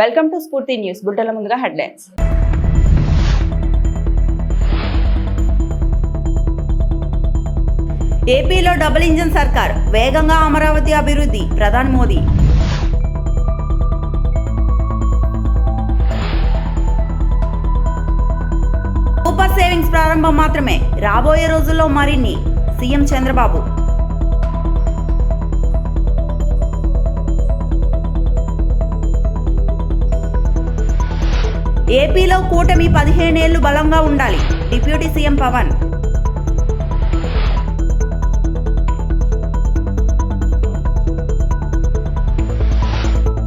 Welcome to స్ఫూర్తి news. బులెటిన్ల ముందుగా headlines. ఏపీలో డబుల్ ఇంజిన్ సర్కార్, వేగంగా అమరావతి అభివృద్ధి, ప్రధాని మోదీ. సూపర్ సేవింగ్స్ ప్రారంభం మాత్రమే, రాబోయే రోజుల్లో మరిన్ని, సీఎం చంద్రబాబు. ఏపీలో కూటమి 15 ఏళ్లు బలంగా ఉండాలి, డిప్యూటీ సీఎం పవన్.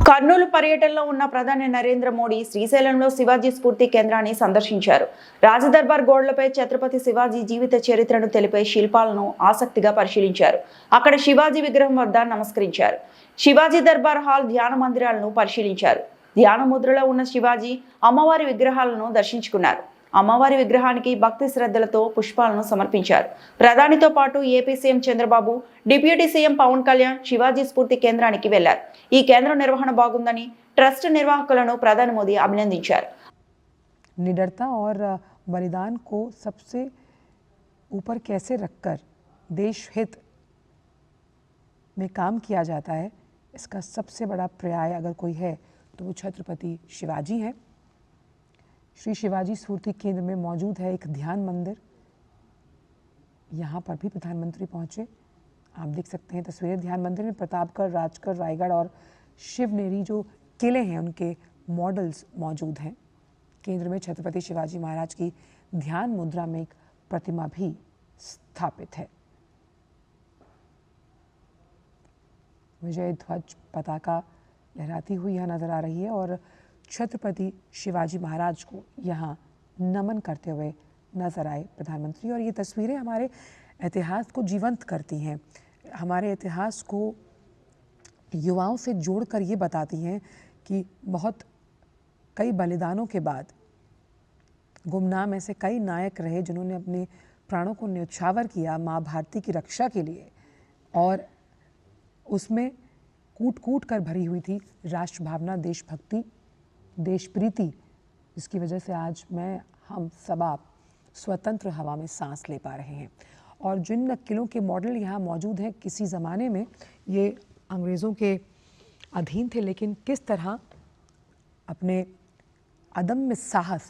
కర్నూలు పర్యటనలో ఉన్న ప్రధాని నరేంద్ర మోడీ శ్రీశైలంలో శివాజీ స్ఫూర్తి కేంద్రాన్ని సందర్శించారు. రాజదర్బార్ గోడలపై ఛత్రపతి శివాజీ జీవిత చరిత్రను తెలిపే శిల్పాలను ఆసక్తిగా పరిశీలించారు. అక్కడ శివాజీ విగ్రహం వద్ద నమస్కరించారు. శివాజీ దర్బార్ హాల్, ధ్యాన మందిరాలను పరిశీలించారు. ధ్యాన ముద్రలో ఉన్న శివాజీ అమ్మవారి విగ్రహాలను దర్శించుకున్నారు. అమ్మవారి విగ్రహానికి భక్తి శ్రద్ధలతో పుష్పాలను సమర్పించారు. ప్రధానితో పాటు AP CM Chandrababu, deputy CM Pawan Kalyan Shivaji స్ఫూర్తి కేంద్రానికి వెళ్లారు. ఈ కేంద్రం నిర్వహణ బాగుందని ట్రస్ట్ నిర్వాహకులను ప్రధాని మోదీ అభినందించారు. निडरता और बलिदान को सबसे ऊपर कैसे रखकर देश हित में काम किया जाता है, इसका सबसे बड़ा पर्याय अगर कोई है तो वो छत्रपति शिवाजी है। श्री शिवाजी स्फूर्ति केंद्र में मौजूद है एक ध्यान मंदिर। यहाँ पर भी प्रधानमंत्री पहुँचे, आप देख सकते हैं तस्वीरें। ध्यान मंदिर में प्रतापगढ़, राजगढ़, रायगढ़ और शिवनेरी जो किले हैं उनके मॉडल्स मौजूद हैं। केंद्र में छत्रपति शिवाजी महाराज की ध्यान मुद्रा में एक प्रतिमा भी स्थापित है। विजय ध्वज पताका लहराती हुई यहाँ नजर आ रही है और छत्रपति शिवाजी महाराज को यहाँ नमन करते हुए नजर आए प्रधानमंत्री। और ये तस्वीरें हमारे इतिहास को जीवंत करती हैं, हमारे इतिहास को युवाओं से जोड़कर ये बताती हैं कि बहुत कई बलिदानों के बाद गुमनाम ऐसे कई नायक रहे जिन्होंने अपने प्राणों को न्यौछावर किया माँ भारती की रक्षा के लिए, और उसमें कूट कूट कर भरी हुई थी राष्ट्र भावना, देशभक्ति, देश प्रीति, जिसकी वजह से आज हम सब आप स्वतंत्र हवा में सांस ले पा रहे हैं। और जिन किलों के मॉडल यहाँ मौजूद हैं, किसी ज़माने में ये अंग्रेज़ों के अधीन थे, लेकिन किस तरह अपने अदम्य साहस,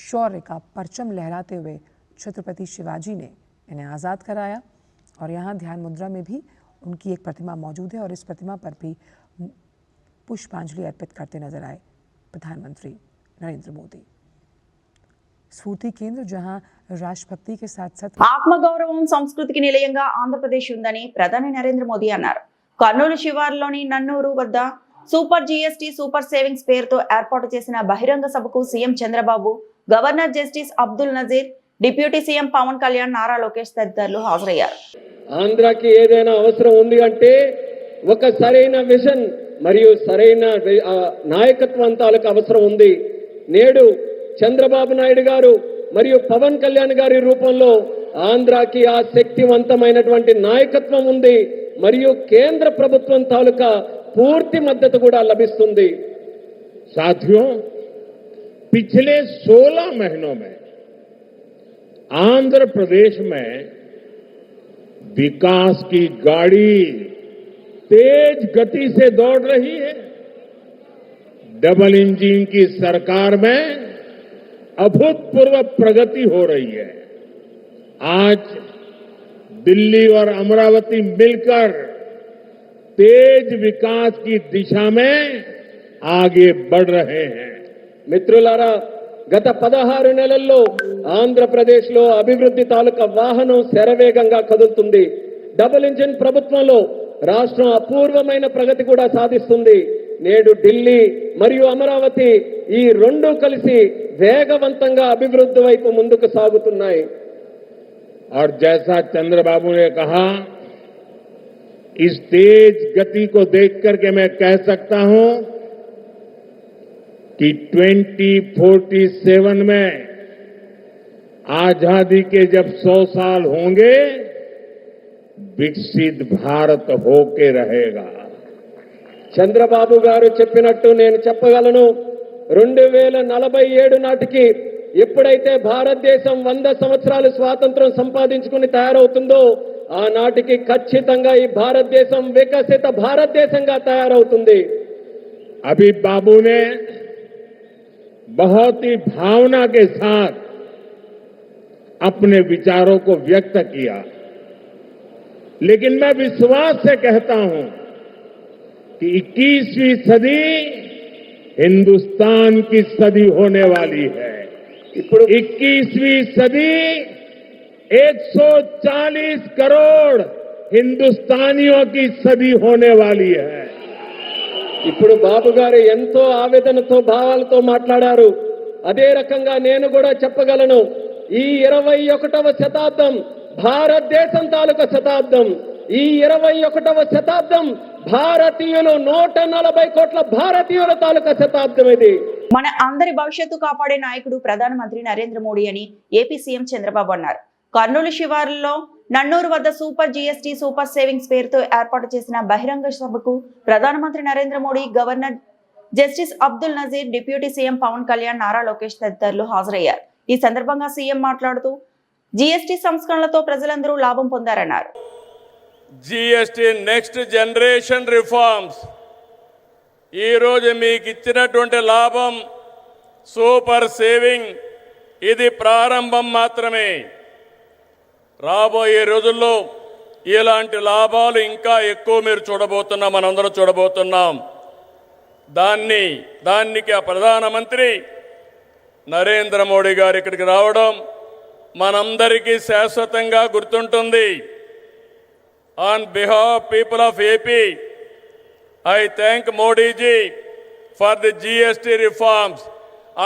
शौर्य का परचम लहराते हुए छत्रपति शिवाजी ने इन्हें आज़ाद कराया। और यहाँ ध्यान मुद्रा में भी उनकी एक प्रतिमा मौजूद है और इस प्रतिमा पर भी पुष्पांजलि अर्पित करते नजर आए प्रधानमंत्री नरेंद्र मोदी। स्फूर्ति केंद्र जहां राष्ट्रभक्ति के साथ साथ ఆత్మగౌరవం, సంస్కృతికి నిలయంగా ఆంధ్రప్రదేశ్ ఉందని ప్రధాని నరేంద్ర మోదీ అన్నారు. కర్నూలు శివారులోని నన్నూరు వద్ద సూపర్ జీఎస్టీ సూపర్ సేవింగ్స్ పేరుతో ఏర్పాటు చేసిన బహిరంగ సభకు CM Chandrababu, governor justice Abdul Nazeer, deputy CM Pawan Kalyan, Nara Lokesh తదితరులు హాజరయ్యారు. ఆంధ్రాకి ఏదైనా అవసరం ఉంది అంటే ఒక సరైన విజన్ మరియు సరైన నాయకత్వం తాలూకు అవసరం ఉంది. నేడు చంద్రబాబు నాయుడు గారు మరియు పవన్ కళ్యాణ్ గారి రూపంలో ఆంధ్రాకి ఆ శక్తివంతమైనటువంటి నాయకత్వం ఉంది మరియు కేంద్ర ప్రభుత్వం తాలూకా పూర్తి మద్దతు కూడా లభిస్తుంది. साथियों, पिछले 16 महीनों में आंध्र प्रदेश में विकास की गाड़ी तेज गति से दौड़ रही है। डबल इंजन की सरकार में अभूतपूर्व प्रगति हो रही है। आज दिल्ली और अमरावती मिलकर तेज विकास की दिशा में आगे बढ़ रहे हैं। మిత్రులారా, గత 16 నెలల్లో ఆంధ్రప్రదేశ్లో అభివృద్ధి తాలూకా వాహనం శరవేగంగా కదులుతుంది. డబుల్ ఇంజిన్ ప్రభుత్వంలో రాష్ట్రం అపూర్వమైన ప్రగతి కూడా సాధిస్తుంది. నేడు ఢిల్లీ మరియు అమరావతి ఈ రెండు కలిసి వేగవంతంగా అభివృద్ధి వైపు ముందుకు సాగుతున్నాయి. और जैसा चंद्रबाबू ने कहा, इस तेज गति को देख करके मैं कह सकता हूं कि 2047 में आजादी के जब 100 साल होंगे, विकसित भारत होके रहेगा। చంద్రబాబు గారు చెప్పినట్టు నేను చెప్పగలను 2047 నాటికి ఎప్పుడైతే భారతదేశం 100 సంవత్సరాలు స్వాతంత్రం సంపాదించుకుని తయారవుతుందో ఆనాటికి ఖచ్చితంగా ఈ భారతదేశం వికసిత భారతదేశంగా తయారవుతుంది. अभी बाबू ने बहुत ही भावना के साथ अपने विचारों को व्यक्त किया, लेकिन मैं विश्वास से कहता हूं कि 21वीं सदी हिंदुस्तान की सदी होने वाली है. 21वीं सदी 140 करोड़ हिंदुस्तानियों की सदी होने वाली है. ఇప్పుడు బాబు గారు ఎంతో ఆవేదనతో భావాలతో మాట్లాడారు. అదే రకంగా నేను కూడా చెప్పగలను, ఈ 21వ శతాబ్దం భారతదేశం తాలూకా శతాబ్దం. ఈ 21వ శతాబ్దం భారతీయులు 140 కోట్ల భారతీయుల తాలూకా శతాబ్దం ఇది. మన అందరి భవిష్యత్తు కాపాడే నాయకుడు ప్రధానమంత్రి నరేంద్ర మోడీ అని ఏపీ సీఎం చంద్రబాబు అన్నారు. కర్నూలు శివారులో నన్నూరు వద్ద సూపర్ జీఎస్టీ సూపర్ సేవింగ్స్ పేరుతో ఏర్పాటు చేసిన బహిరంగ సభకు ప్రధానమంత్రి Narendra Modi, governor justice Abdul Nazeer, deputy CM Pawan Kalyan, Nara Lokesh తదితరులు హాజరయ్యారు. ఈ సందర్భంగా సీఎం మాట్లాడుతూ జీఎస్టీ సంస్కరణలతో ప్రజలందరూ లాభం పొందారన్నారు. జీఎస్టీ నెక్స్ట్ జనరేషన్ రిఫార్మ్స్ ఈ రోజు మీకు ఇచ్చినటువంటి లాభం సూపర్ సేవింగ్ ఇది ప్రారంభం మాత్రమే. రాబోయే రోజుల్లో ఇలాంటి లాభాలు ఇంకా ఎక్కువ మీరు చూడబోతున్నాం, మనందరం చూడబోతున్నాం. దానికి ఆ ప్రధానమంత్రి నరేంద్ర మోడీ గారు ఇక్కడికి రావడం మనందరికీ శాశ్వతంగా గుర్తుంటుంది. On behalf people of AP I thank Modi ji for the GST reforms.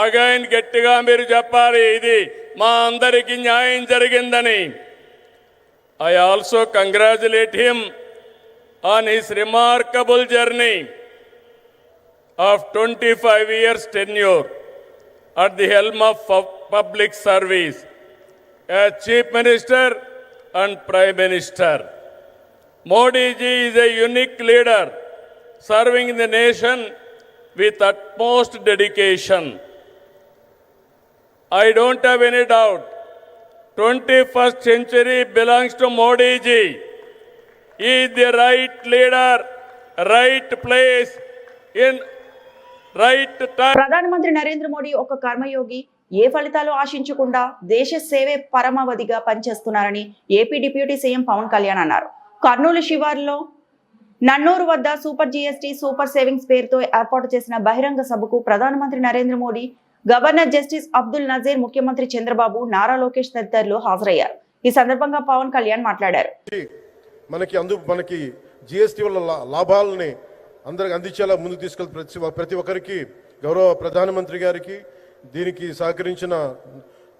Again గట్టిగా మీరు చెప్పాలి ఇది మా అందరికీ న్యాయం జరిగిందని. I also congratulate him on his remarkable journey of 25 years tenure at the helm of public service as Chief Minister and Prime Minister. Modi ji is a unique leader serving the nation with utmost dedication. I don't have any doubt, 21st century belongs to Modi ji. He is the right leader, right place, in right time. ప్రధానమంత్రి నరేంద్ర మోడీ ఒక కర్మయోగి, ఏ ఫలితాలు ఆశించకుండా దేశ సేవే పరమావధిగా పనిచేస్తున్నారని AP deputy CM Pawan Kalyan అన్నారు. కర్నూలు శివారులో నన్నూరు వద్ద సూపర్ జీఎస్టీ సూపర్ సేవింగ్స్ పేరుతో ఏర్పాటు చేసిన బహిరంగ సభకు ప్రధానమంత్రి నరేంద్ర మోడీ, గవర్నర్ జస్టిస్ అబ్దుల్ నజీర్, ముఖ్యమంత్రి చంద్రబాబు, నారా లోకేష్ తదితరులు హాజరయ్యారు. ఈ సందర్భంగా పవన్ కళ్యాణ్ మాట్లాడారు. మనకి జీఎస్టీ వల్ల లాభాలని అందరికి అందించేలా ముందుకు తీసుకెళ్తే ప్రతి ఒక్కరికి గౌరవ ప్రధానమంత్రి గారికి, దీనికి సహకరించిన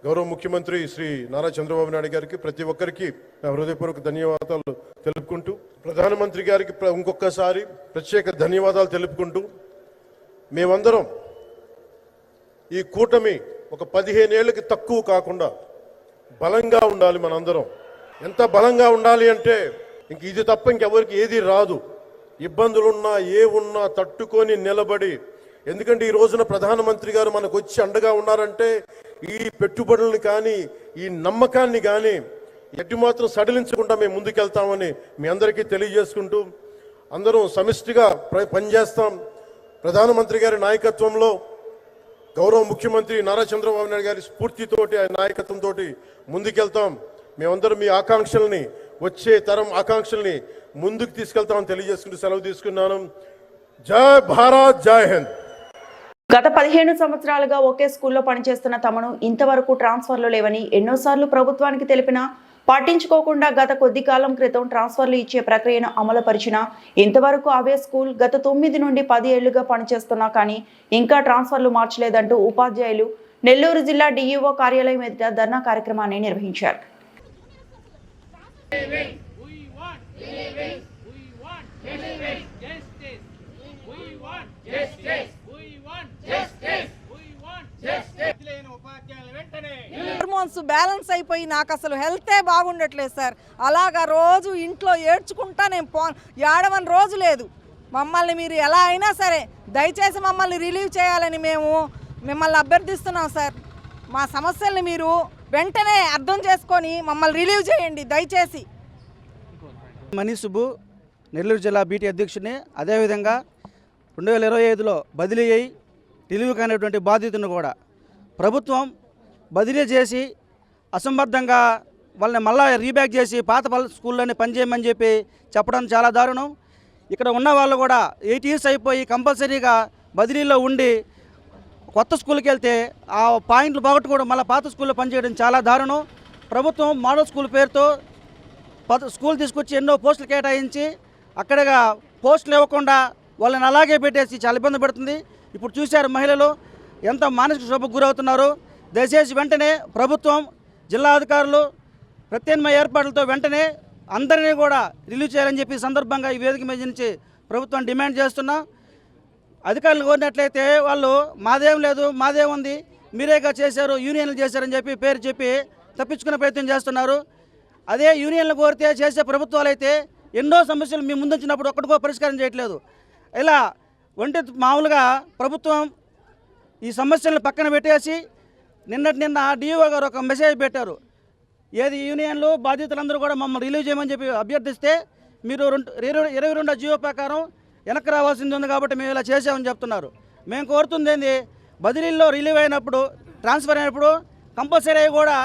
గౌరవ ముఖ్యమంత్రి శ్రీ నారా చంద్రబాబు నాయుడు గారికి ప్రతి ఒక్కరికి నా హృదయపూర్వక ధన్యవాదాలు తెలుపుకుంటూ, ప్రధానమంత్రి గారికి ఇంకొకసారి ప్రత్యేక ధన్యవాదాలు తెలుపుకుంటూ, మేమందరం ఈ కూటమి ఒక 15 ఏళ్ళకి తక్కువ కాకుండా బలంగా ఉండాలి. మనందరం ఎంత బలంగా ఉండాలి అంటే ఇంక ఇది తప్ప ఇంకెవరికి ఏది రాదు. ఇబ్బందులున్నా ఏ ఉన్నా తట్టుకొని నిలబడి, ఎందుకంటే ఈ రోజున ప్రధానమంత్రి గారు మనకు వచ్చి అండగా ఉన్నారంటే ఈ పెట్టుబడులను కానీ ఈ నమ్మకాన్ని కానీ ఎట్టి మాత్రం సడలించకుండా మేము ముందుకెళ్తామని మీ అందరికీ తెలియజేసుకుంటూ, అందరం సమిష్టిగా పనిచేస్తాం. ప్రధానమంత్రి గారి నాయకత్వంలో గౌరవ ముఖ్యమంత్రి నారా చంద్రబాబు నాయుడు గారి స్ఫూర్తితోటి, ఆయన నాయకత్వంతో ముందుకెళ్తాం. మేమందరం మీ ఆకాంక్షల్ని, వచ్చే తరం ఆకాంక్షల్ని ముందుకు తీసుకెళ్తామని తెలియజేసుకుంటూ సెలవు తీసుకున్నాను. జై భారత్, జై హింద్. గత 15 సంవత్సరాలుగా ఒకే స్కూల్లో పనిచేస్తున్న తమను ఇంతవరకు ట్రాన్స్ఫర్లు లేవని ఎన్నోసార్లు ప్రభుత్వానికి తెలిపినా పట్టించుకోకుండా గత కొద్ది కాలం క్రితం ట్రాన్స్ఫర్లు ఇచ్చే ప్రక్రియను అమలుపరిచినా ఇంతవరకు అవే స్కూల్ గత 9 నుండి 10 ఏళ్లుగా పనిచేస్తున్నా కానీ ఇంకా ట్రాన్స్ఫర్లు మార్చలేదంటూ ఉపాధ్యాయులు నెల్లూరు జిల్లా డిఈఓ కార్యాలయం ఎదుట ధర్నా కార్యక్రమాన్ని నిర్వహించారు. హార్మోన్స్ బ్యాలెన్స్ అయిపోయి నాకు అసలు హెల్తే బాగుండట్లేదు సార్. అలాగా రోజు ఇంట్లో ఏడ్చుకుంటా నేను ఏడవని రోజు లేదు. మమ్మల్ని మీరు ఎలా అయినా సరే దయచేసి మమ్మల్ని రిలీవ్ చేయాలని మేము మిమ్మల్ని అభ్యర్థిస్తున్నాం సార్. మా సమస్యల్ని మీరు వెంటనే అర్థం చేసుకొని మమ్మల్ని రిలీవ్ చేయండి దయచేసి. మనీష్ సుబ్బు, నెల్లూరు జిల్లా బీటీ అధ్యక్షుడిని. అదేవిధంగా 2025లో బదిలీ అయ్యి తెలివి కానిటువంటి బాధితులను కూడా ప్రభుత్వం బదిలీ చేసి అసంబద్ధంగా వాళ్ళని మళ్ళా రీబ్యాక్ చేసి పాత స్కూల్లోనే పనిచేయమని చెప్పి చెప్పడం చాలా దారుణం. ఇక్కడ ఉన్న వాళ్ళు కూడా 8 years అయిపోయి కంపల్సరీగా బదిలీలో ఉండి కొత్త స్కూల్కి వెళ్తే ఆ పాయింట్లు పోగొట్టుకోవడం మళ్ళీ పాత స్కూల్లో పనిచేయడం చాలా దారుణం. ప్రభుత్వం మోడల్ స్కూల్ పేరుతో స్కూల్ తీసుకొచ్చి ఎన్నో పోస్టులు కేటాయించి అక్కడగా పోస్టులు ఇవ్వకుండా వాళ్ళని అలాగే పెట్టేసి చాలా ఇబ్బంది పడుతుంది. ఇప్పుడు చూశారు మహిళలు ఎంత మానసిక క్షోభకు గురవుతున్నారు. దయచేసి వెంటనే ప్రభుత్వం, జిల్లా అధికారులు ప్రత్యామ్నాయ ఏర్పాట్లతో వెంటనే అందరినీ కూడా రిలీవ్ చేయాలని చెప్పి సందర్భంగా ఈ వేదిక మీద నుంచి ప్రభుత్వం డిమాండ్ చేస్తున్నాం. అధికారులు కోరినట్లయితే వాళ్ళు మాదేం లేదు, మాదేం ఉంది, మీరేగా చేశారు, యూనియన్లు చేశారని చెప్పి పేరు చెప్పి తప్పించుకునే ప్రయత్నం చేస్తున్నారు. అదే యూనియన్లు కోరితే చేసే ప్రభుత్వాలు అయితే ఎన్నో సమస్యలు మీ ముందుంచినప్పుడు ఒక్కడికో పరిష్కారం చేయట్లేదు. ఇలా మామూలుగా ప్రభుత్వం ఈ సమస్యలను పక్కన పెట్టేసి నిన్న డిఓ గారు ఒక మెసేజ్ పెట్టారు. ఏది యూనియన్లు బాధితులందరూ కూడా మమ్మల్ని రిలీవ్ చేయమని చెప్పి అభ్యర్థిస్తే మీరు 22 జియో ప్రకారం వెనక్కి రావాల్సింది ఉంది కాబట్టి మేము ఇలా చేసామని చెప్తున్నారు. మేము కోరుతుంది ఏంది, బదిలీల్లో రిలీవ్ అయినప్పుడు, ట్రాన్స్ఫర్ అయినప్పుడు కంపల్సరీ కూడా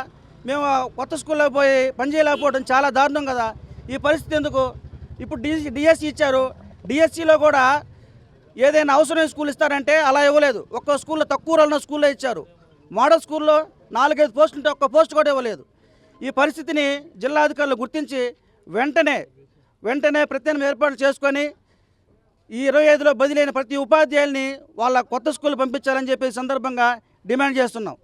మేము కొత్త స్కూల్లో పోయి పనిచేయలేకపోవడం చాలా దారుణం కదా. ఈ పరిస్థితి ఎందుకు? ఇప్పుడు డిఎస్సి ఇచ్చారు, డిఎస్సిలో కూడా ఏదైనా అవసరమైన స్కూల్ ఇస్తారంటే అలా ఇవ్వలేదు. ఒక్క స్కూల్లో తక్కువ ఉన్న స్కూల్లో ఇచ్చారు. మోడల్ స్కూల్లో 4-5 పోస్టులు ఉంటే ఒక్క పోస్ట్ కూడా ఇవ్వలేదు. ఈ పరిస్థితిని జిల్లా అధికారులు గుర్తించి వెంటనే ప్రత్యామ్నాయ ఏర్పాట్లు చేసుకొని ఈ 25లో బదిలైన ప్రతి ఉపాధ్యాయుల్ని వాళ్ళ కొత్త స్కూల్ పంపించాలని చెప్పి సందర్భంగా డిమాండ్ చేస్తున్నాం.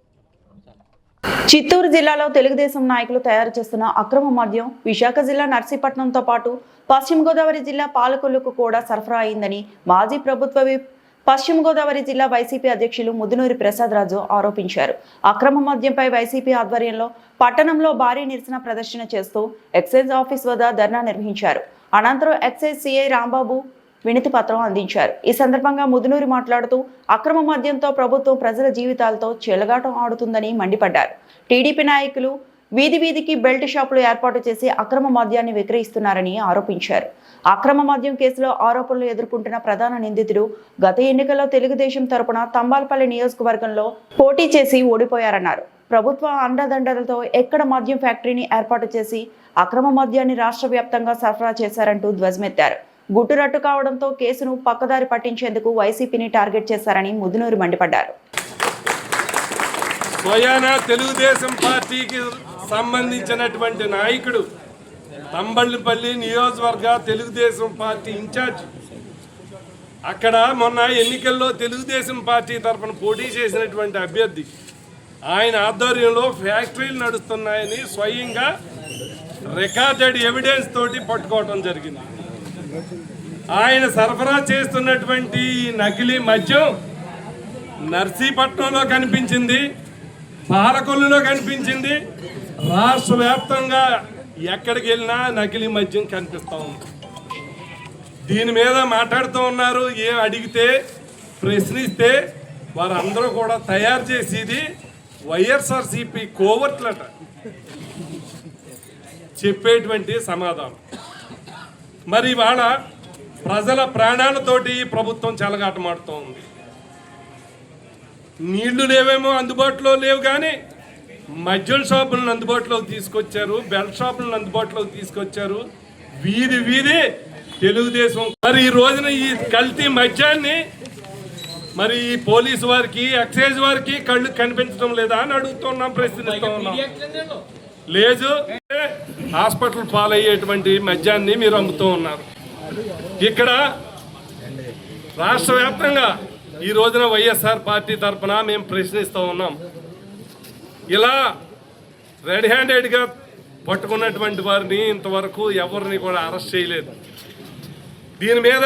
చిత్తూరు జిల్లాలో తెలుగుదేశం నాయకులు తయారు చేస్తున్న అక్రమ మద్యం విశాఖ జిల్లా నర్సీపట్నంతో పాటు పశ్చిమ గోదావరి జిల్లా పాలకొల్లుకు కూడా సరఫరా అయిందని మాజీ ప్రభుత్వ విప్ పశ్చిమ గోదావరి జిల్లా వైసీపీ అధ్యక్షులు ముదునూరి ప్రసాద్ రాజు ఆరోపించారు. అక్రమ మద్యంపై వైసీపీ ఆధ్వర్యంలో పట్టణంలో భారీ నిరసన ప్రదర్శన చేస్తూ ఎక్సైజ్ ఆఫీస్ వద్ద ధర్నా నిర్వహించారు. అనంతరం ఎక్సైజ్ సిఐ రాంబాబు వినతి పత్రం అందించారు. ఈ సందర్భంగా ముదునూరి మాట్లాడుతూ అక్రమ మద్యంతో ప్రభుత్వం ప్రజల జీవితాలతో చెలగాటం ఆడుతుందని మండిపడ్డారు. టీడీపీ నాయకులు వీధికి బెల్ట్ షాపులు ఏర్పాటు చేసి అక్రమ మద్యాన్ని విక్రయిస్తున్నారని ఆరోపించారు. అక్రమ మద్యం కేసులో ఆరోపణలు ఎదుర్కొంటున్న ప్రధాన నిందితుడు గత ఎన్నికల్లో తెలుగుదేశం తరపున తంబాలపల్లి నియోజకవర్గంలో పోటీ చేసి ఓడిపోయారన్నారు. ప్రభుత్వ అండదండలతో ఎక్కడ మద్యం ఫ్యాక్టరీని ఏర్పాటు చేసి అక్రమ మద్యాన్ని రాష్ట్ర వ్యాప్తంగా సరఫరా చేశారంటూ ధ్వజమెత్తారు. గుట్టురట్టు కావడంతో కేసును పక్కదారి పట్టించేందుకు వైసీపీని టార్గెట్ చేశారని ముదునూరి మండిపడ్డారు. స్వయాన తెలుగుదేశం పార్టీకి సంబంధించినటువంటి నాయకుడు, తంబళ్ళపల్లి నియోజకవర్గ తెలుగుదేశం పార్టీ ఇన్ఛార్జ్, అక్కడ మొన్న ఎన్నికల్లో తెలుగుదేశం పార్టీ తరఫున పోటీ చేసినటువంటి అభ్యర్థి, ఆయన ఆధ్వర్యంలో ఫ్యాక్టరీలు నడుస్తున్నాయని స్వయంగా రికార్డెడ్ ఎవిడెన్స్ తోటి పట్టుకోవడం జరిగింది. ఆయన సరఫరా చేస్తున్నటువంటి ఈ నకిలీ మద్యం నర్సీపట్నంలో కనిపించింది, పాలకొల్లులో కనిపించింది, రాష్ట్ర వ్యాప్తంగా ఎక్కడికి వెళ్ళినా నకిలీ మద్యం కనిపిస్తూ ఉంది. దీని మీద మాట్లాడుతూ ఉన్నారు. ఏం అడిగితే, ప్రశ్నిస్తే వారందరూ కూడా తయారు చేసేది వైఎస్ఆర్సీపీ కోవర్ట్లట చెప్పేటువంటి సమాధానం. మరి ఇవాళ ప్రజల ప్రాణాలతోటి ప్రభుత్వం చెలగాటమాడుతూ ఉంది. నీళ్లు లేవేమో అందుబాటులో లేవు, కానీ మద్యం షాపులను అందుబాటులోకి తీసుకొచ్చారు, బెల్ట్ షాపులను అందుబాటులోకి తీసుకొచ్చారు. వీధి తెలుగుదేశం. మరి ఈ రోజున ఈ కల్తీ మద్యాన్ని మరి ఈ పోలీసు వారికి, ఎక్సైజ్ వారికి కళ్ళు కనిపించడం లేదా అని అడుగుతున్నాం, ప్రశ్నిస్తూ ఉన్నాం. లేదు, హాస్పిటల్ పాలయ్యేటువంటి మద్యాన్ని మీరు అమ్ముతూ ఉన్నారు. ఇక్కడ రాష్ట్ర వ్యాప్తంగా ఈ రోజున వైఎస్ఆర్ పార్టీ తరఫున మేము ప్రశ్నిస్తూ ఉన్నాం. ఇలా రెడ్ హ్యాండెడ్గా పట్టుకున్నటువంటి వారిని ఇంతవరకు ఎవరిని కూడా అరెస్ట్ చేయలేదు. దీని మీద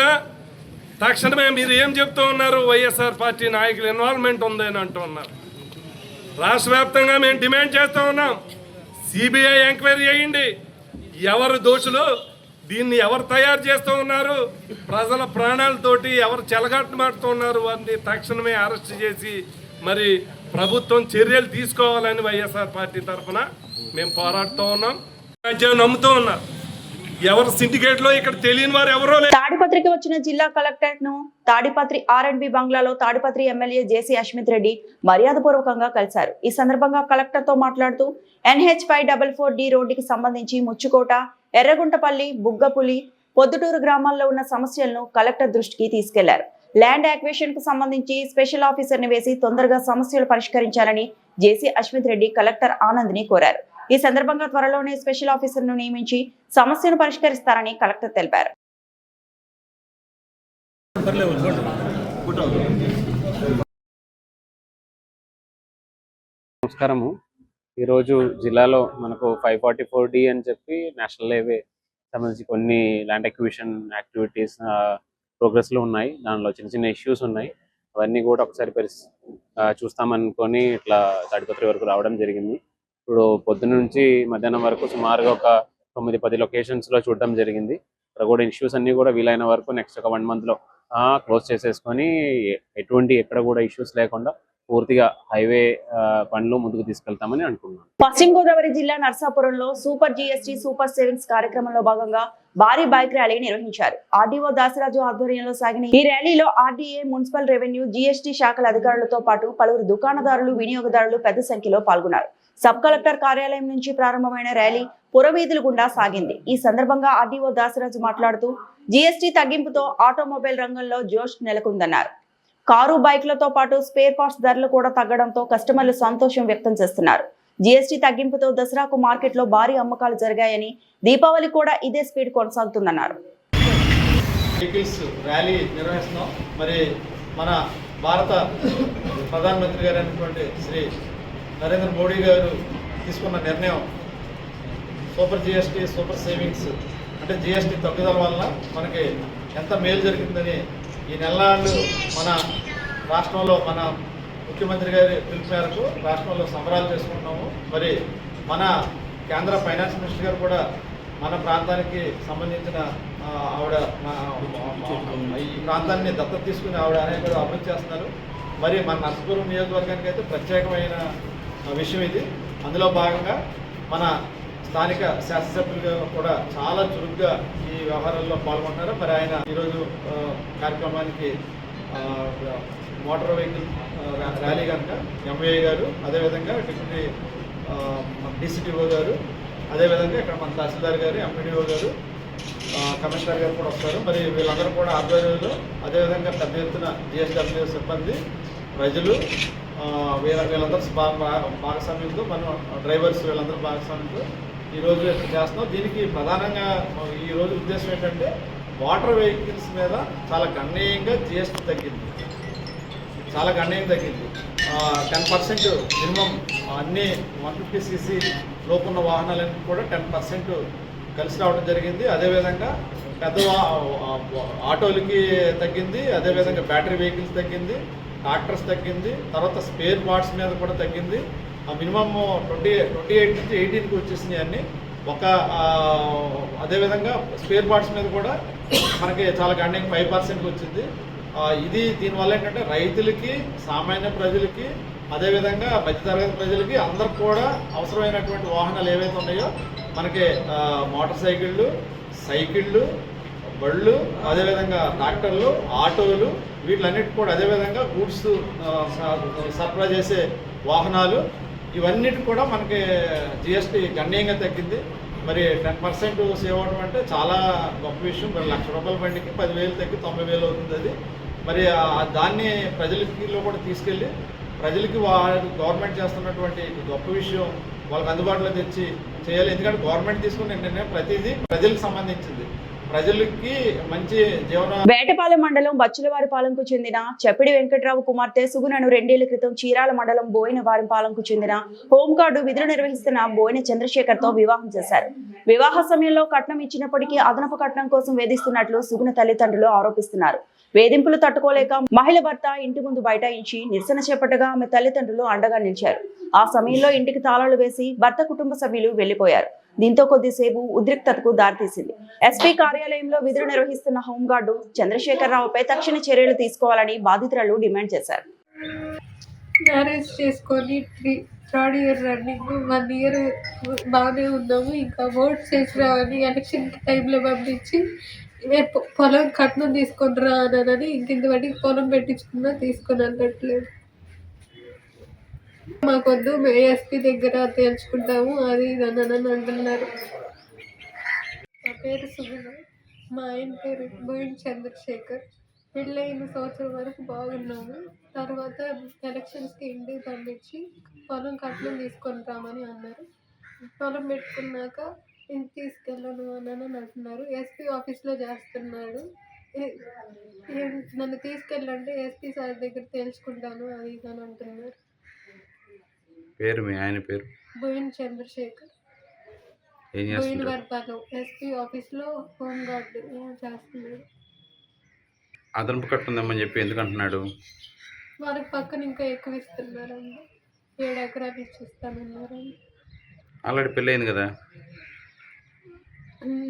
తక్షణమే మీరు ఏం చెప్తూ ఉన్నారు? వైఎస్ఆర్ పార్టీ నాయకులు ఇన్వాల్వ్మెంట్ ఉందని అంటూ ఉన్నారు. రాష్ట్ర వ్యాప్తంగా మేము డిమాండ్ చేస్తూ ఉన్నాం, సిబిఐ ఎంక్వైరీ చేయండి, ఎవరు దోషులు దీన్ని ఎవరు తయారు చేస్తూ ఉన్నారు? ప్రజల ప్రాణాలతోటి ఎవరు చెలగాటమాడుతూ ఉన్నారు? వారిని తక్షణమే అరెస్ట్ చేసి మరి ప్రభుత్వం చర్యలు తీసుకోవాలని వైఎస్ఆర్ పార్టీ తరఫున మేము పోరాడుతూ ఉన్నాం. నమ్ముతూ ఉన్నారు. ఎవరు సిండికేట్ లో ఇక్కడ తెలియని వారు ఎవరో లేదు. తాడిపత్రికి వచ్చిన జిల్లా కలెక్టర్ ను తాడిపత్రి R&B బంగ్లాలో తాడిపత్రి ఎమ్మెల్యే జేసీ అశ్మిత్ రెడ్డి మర్యాదపూర్వకంగా కలిశారు. ఈ సందర్భంగా కలెక్టర్ తో మాట్లాడుతూ NH 544D రోడ్డుకి సంబంధించి ముచ్చుకోట, ఎర్రగుంటపల్లి, బుగ్గపులి, పొద్దుటూరు గ్రామాల్లో ఉన్న సమస్యలను కలెక్టర్ దృష్టికి తీసుకెళ్లారు. ల్యాండ్ యాక్విజిషన్ కు సంబంధించి స్పెషల్ ఆఫీసర్ ని వేసి తొందరగా సమస్యలు పరిష్కరించాలని జేసీ అశ్మిత్ రెడ్డి కలెక్టర్ ఆనంద్ ని కోరారు. ఈ సందర్భంగా త్వరలోనే స్పెషల్ ఆఫీసర్ ను నియమించి సమస్యను పరిష్కరిస్తారని కలెక్టర్ తెలిపారు. నమస్కారము. ఈరోజు జిల్లాలో మనకు 544D అని చెప్పి నేషనల్ హైవే సంబంధించి కొన్ని ల్యాండ్ అక్విజిషన్ యాక్టివిటీస్ ప్రోగ్రెస్లో ఉన్నాయి. దానిలో చిన్న చిన్న ఇష్యూస్ ఉన్నాయి. అవన్నీ కూడా ఒకసారి చూస్తామనుకొని ఇట్లా తాడిపత్రి వరకు రావడం జరిగింది. ఇప్పుడు పొద్దున్న నుంచి మధ్యాహ్నం వరకు సుమారుగా ఒక 9-10 లొకేషన్స్లో చూడడం జరిగింది. ఇక్కడ కూడా ఇష్యూస్ అన్నీ కూడా వీలైన వరకు నెక్స్ట్ ఒక 1 monthలో క్లోజ్ చేసేసుకొని ఎక్కడ కూడా ఇష్యూస్ లేకుండా పూర్తిగా హైవే పనులు ముందుకు తీసుకెళ్తామని అనుకున్నాను. పశ్చిమ గోదావరి జిల్లా నర్సాపురంలో సూపర్ GST సూపర్ సేవింగ్స్ కార్యక్రమంలో భాగంగా భారీ బైక్ ర్యాలీ నిర్వహించారు. ఆర్డీఓ దాసరాజు ఆధ్వర్యంలో సాగిన ఈ ర్యాలీలో RDA, మున్సిపల్ రెవెన్యూ, GST శాఖల అధికారులతో పాటు పలువురు దుకాణదారులు, వినియోగదారులు పెద్ద సంఖ్యలో పాల్గొన్నారు. సబ్ కలెక్టర్ కార్యాలయం నుంచి ప్రారంభమైన ర్యాలీ పురవీధుల గుండా సాగింది. ఈ సందర్భంగా ఆర్డీఓ దాసరాజు మాట్లాడుతూ GST తగ్గింపుతో ఆటోమొబైల్ రంగంలో జోష్ నెలకొందన్నారు. కారు, బైక్లతో పాటు స్పేర్ పార్ట్స్ ధరలు కూడా తగ్గడంతో కస్టమర్లు సంతోషం వ్యక్తం చేస్తున్నారు. GST తగ్గింపుతో దసరాకు మార్కెట్లో భారీ అమ్మకాలు జరిగాయని, దీపావళి కూడా ఇదే స్పీడ్ కొనసాగుతుందన్నారు. ర్యాలీ నిర్వహిస్తున్నాం. మరి మన భారత ప్రధానమంత్రి గారు అయినటువంటి శ్రీ నరేంద్ర మోడీ గారు తీసుకున్న నిర్ణయం సూపర్ GST సూపర్ సేవింగ్స్ అంటే GST తగ్గుదల వలన మనకి ఎంత మేలు జరిగిందని ఈ నెలనాళ్ళు మన రాష్ట్రంలో మన ముఖ్యమంత్రి గారి పిలుపు మేరకు రాష్ట్రంలో సంబరాలు చేసుకుంటున్నాము. మరి మన కేంద్ర ఫైనాన్స్ మినిస్టర్ గారు కూడా మన ప్రాంతానికి సంబంధించిన ఆవిడ ఈ ప్రాంతాన్ని దత్తత తీసుకుని ఆవిడ అనేక అభివృద్ధి చేస్తున్నారు. మరి మన నర్సాపురం నియోజకవర్గానికి అయితే ప్రత్యేకమైన విషయం ఇది. అందులో భాగంగా మన స్థానిక శాసనసభ్యులుగా కూడా చాలా చురుగ్గా ఈ వ్యవహారాల్లో పాల్గొంటున్నారు. మరి ఆయన ఈరోజు కార్యక్రమానికి మోటార్ వెహికల్ ర్యాలీ కనుక MVA గారు, అదేవిధంగా డిప్యూటీ DCTO గారు, అదేవిధంగా ఇక్కడ మన తహసీల్దార్ గారు, MPDO గారు, కమిషనర్ గారు కూడా వస్తారు. మరి వీళ్ళందరూ కూడా ఆధ్వర్యంలో అదేవిధంగా పెద్ద ఎత్తున GSW సిబ్బంది, ప్రజలు వీళ్ళందరూ భాగస్వామ్యంతో మనం డ్రైవర్స్ వీళ్ళందరూ భాగస్వామ్యంతో ఈరోజు చేస్తున్నాం. దీనికి ప్రధానంగా ఈరోజు ఉద్దేశం ఏంటంటే వాటర్ వెహికల్స్ మీద చాలా గణనీయంగా GST తగ్గింది. చాలా గణనీయంగా తగ్గింది. 10% మినిమం అన్ని 150cc లోపున్న వాహనాలన్నీ కూడా 10% కలిసి రావడం జరిగింది. అదేవిధంగా పెద్ద ఆటోలకి తగ్గింది, అదేవిధంగా బ్యాటరీ వెహికల్స్ తగ్గింది, ట్రాక్టర్స్ తగ్గింది, తర్వాత స్పేర్ పార్ట్స్ మీద కూడా తగ్గింది. మినిమమ్ 28 నుంచి 18కి వచ్చేసినాయి అన్నీ. అదేవిధంగా స్పేర్ పార్ట్స్ మీద కూడా మనకి చాలా గణనీయంగా 5%కి వచ్చింది. ఇది దీనివల్ల ఏంటంటే రైతులకి, సామాన్య ప్రజలకి, అదేవిధంగా మధ్యతరగతి ప్రజలకి అందరికి కూడా అవసరమైనటువంటి వాహనాలు ఏవైతే ఉన్నాయో మనకి మోటార్ సైకిళ్ళు, బళ్ళు, అదేవిధంగా ట్రాక్టర్లు, ఆటోలు, వీటిలన్నిటి కూడా, అదేవిధంగా గూడ్స్ సరఫరా చేసే వాహనాలు, ఇవన్నిటి కూడా మనకి GST గణనీయంగా తగ్గింది. మరి 10% సేవ్ అవడం అంటే చాలా గొప్ప విషయం. మరి ₹1,00,000 బండికి 10,000 తగ్గి 90,000 అవుతుంది. అది మరి దాన్ని ప్రజలకిలో కూడా తీసుకెళ్ళి ప్రజలకి గవర్నమెంట్ చేస్తున్నటువంటి గొప్ప విషయం వాళ్ళకి అందుబాటులో తెచ్చి చేయాలి. ఎందుకంటే గవర్నమెంట్ తీసుకున్న నిర్ణయం ప్రతిదీ ప్రజలకు సంబంధించింది. ప్రజలకి మంచి జీవన. వేటపాలెం మండలం బచ్చులవారిపాలెంకు చెందిన చప్పిడి వెంకట్రావు కుమార్తె సుగుణను 2 ఏళ్ల క్రితం చీరాల మండలం బోయినవారిపాలెంకు చెందిన హోంగార్డు విధులు నిర్వహిస్తున్న బోయిన చంద్రశేఖర్ తో వివాహం చేశారు. వివాహ సమయంలో కట్నం ఇచ్చినప్పటికీ అదనపు కట్నం కోసం వేధిస్తున్నట్లు సుగుణ తల్లిదండ్రులు ఆరోపిస్తున్నారు. వేధింపులు తట్టుకోలేక మహిళ భర్త ఇంటి ముందు బైఠాయించి నిరసన చేపట్టగా ఆమె తల్లిదండ్రులు అండగా నిలిచారు. ఆ సమయంలో ఇంటికి తాళాలు వేసి భర్త కుటుంబ సభ్యులు వెళ్లిపోయారు. దీంతో కొద్దిసేపు ఉద్రిక్తతకు దారితీసింది. ఎస్పీ కార్యాలయంలో విధులు నిర్వహిస్తున్న హోంగార్డు చంద్రశేఖరరావుపై తక్షణ చర్యలు తీసుకోవాలని బాధితురాలు డిమాండ్ చేశారు. మ్యారేజ్ చేసుకొని 3rd ఇయర్ రన్నింగ్ 1 ఇయర్ బాగానే ఉన్నాము. ఇంకా ఓట్ చేసిరావని ఎలక్షన్ టైంలో పంపించి పొలం కట్నం తీసుకొని రా అని ఇంకింత వాటికి పొలం పెట్టించుకున్నా తీసుకొని అన్నట్లేదు. మాకొద్దు ఎస్పీ దగ్గర తేల్చుకుంటాము అది ఇది అని అంటున్నారు. నా పేరు సుగుణ, మా ఆయన పేరు బోయిన్ చంద్రశేఖర్. పెళ్ళైన సంవత్సరం వరకు బాగున్నాము. తర్వాత ఎలక్షన్స్కి ఇంటికి పంపించి పొలం కట్నం తీసుకొని రామని అన్నారు. పొలం పెట్టుకున్నాక ఇంటికి తీసుకెళ్ళను అని అంటున్నారు. ఎస్పీ ఆఫీస్లో చేస్తున్నాడు. నన్ను తీసుకెళ్ళంటే ఎస్పీ సార్ దగ్గర తెలుసుకుంటాను అది ఇది అని అంటున్నారు. పేరు మీ ఆయన పేరు? బోయిన్ చంద్రశేఖర్. బోయిన్ వర్పాలో ఎస్పీ ఆఫీస్లో హోంగార్డ్ చేస్తున్నాడు. అదనపు కట్టుందామని చెప్పి ఎందుకు అంటున్నాడు? వాళ్ళకి పక్కన ఇంకా ఎక్కువ ఇస్తున్నారండి. 7 ఎకరాలు ఇచ్చిస్తానన్నారండి. ఆల్రెడీ పెళ్ళయింది కదా.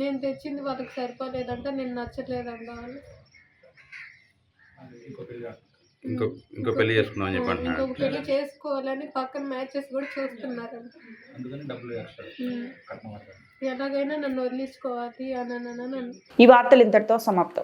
నేను తెచ్చింది వాళ్ళకి సరిపోలేదంట, నేను నచ్చలేదంట వాళ్ళు. ఇంకో పెళ్లి చేసుకుందామని చెప్పి అంటున్నాడు. ఇంకొక పెళ్లి చేసుకోవాలని పక్కన మ్యాచెస్ కూడా చూస్తున్నారంట. ఎలాగైనా నన్ను వదిలించుకోవాలి అని. ఈ వార్తలు ఇంతటితో సమాప్తం.